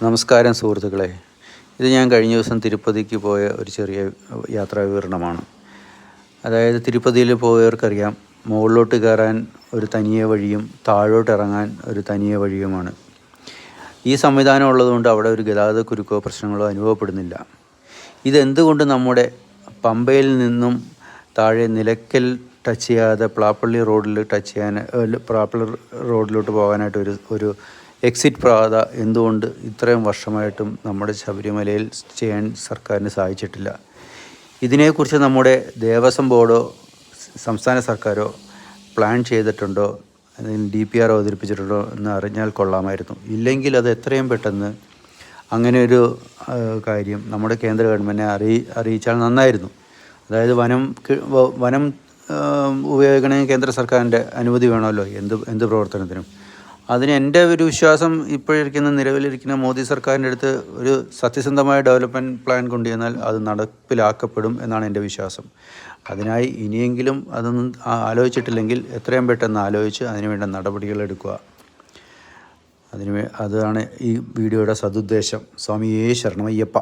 നമസ്കാരം സുഹൃത്തുക്കളെ, ഇത് ഞാൻ കഴിഞ്ഞ ദിവസം തിരുപ്പതിക്ക് പോയ ഒരു ചെറിയ യാത്രാ വിവരണമാണ്. അതായത് തിരുപ്പതിയിൽ പോയവർക്കറിയാം, മുകളിലോട്ട് കയറാൻ ഒരു തനിയെ വഴിയും താഴോട്ട് ഇറങ്ങാൻ ഒരു തനിയെ വഴിയുമാണ്. ഈ സംവിധാനം ഉള്ളതുകൊണ്ട് അവിടെ ഒരു ഗതാഗതക്കുരുക്കോ പ്രശ്നങ്ങളോ അനുഭവപ്പെടുന്നില്ല. ഇതെന്തുകൊണ്ട് നമ്മുടെ പമ്പയിൽ നിന്നും താഴെ നിലയ്ക്കൽ ടച്ച് ചെയ്യാതെ പ്ലാപ്പള്ളി റോഡിൽ ടച്ച് ചെയ്യാൻ പ്ലാപ്പള്ളി റോഡിലോട്ട് പോകാനായിട്ട് ഒരു എക്സിറ്റ് പാത എന്തുകൊണ്ട് ഇത്രയും വർഷമായിട്ടും നമ്മുടെ ശബരിമലയിൽ ചെയ്യാൻ സർക്കാരിന് സാധിച്ചിട്ടില്ല? ഇതിനെക്കുറിച്ച് നമ്മുടെ ദേവസ്വം ബോർഡോ സംസ്ഥാന സർക്കാരോ പ്ലാൻ ചെയ്തിട്ടുണ്ടോ, അല്ലെങ്കിൽ DPR അവതരിപ്പിച്ചിട്ടുണ്ടോ എന്ന് അറിഞ്ഞാൽ കൊള്ളാമായിരുന്നു. ഇല്ലെങ്കിൽ അത് എത്രയും പെട്ടെന്ന് അങ്ങനെ ഒരു കാര്യം നമ്മുടെ കേന്ദ്ര ഗവൺമെൻറ്റിനെ അറിയിച്ചാൽ നന്നായിരുന്നു. അതായത് വനം ഉപയോഗിക്കണമെങ്കിൽ കേന്ദ്ര സർക്കാരിൻ്റെ അനുമതി വേണമല്ലോ എന്ത് പ്രവർത്തനത്തിനും. അതിന് എൻ്റെ ഒരു വിശ്വാസം, നിലവിലിരിക്കുന്ന മോദി സർക്കാരിൻ്റെ അടുത്ത് ഒരു സത്യസന്ധമായ ഡെവലപ്മെൻറ്റ് പ്ലാൻ കൊണ്ടുവന്നാൽ അത് നടപ്പിലാക്കപ്പെടും എന്നാണ് എൻ്റെ വിശ്വാസം. അതിനായി ഇനിയെങ്കിലും അതൊന്നും ആലോചിച്ചിട്ടില്ലെങ്കിൽ എത്രയും പെട്ടെന്ന് ആലോചിച്ച് അതിനുവേണ്ട നടപടികൾ എടുക്കുക. അതാണ് ഈ വീഡിയോയുടെ സതുദ്ദേശം. സ്വാമിയേ ശരണമയ്യപ്പ.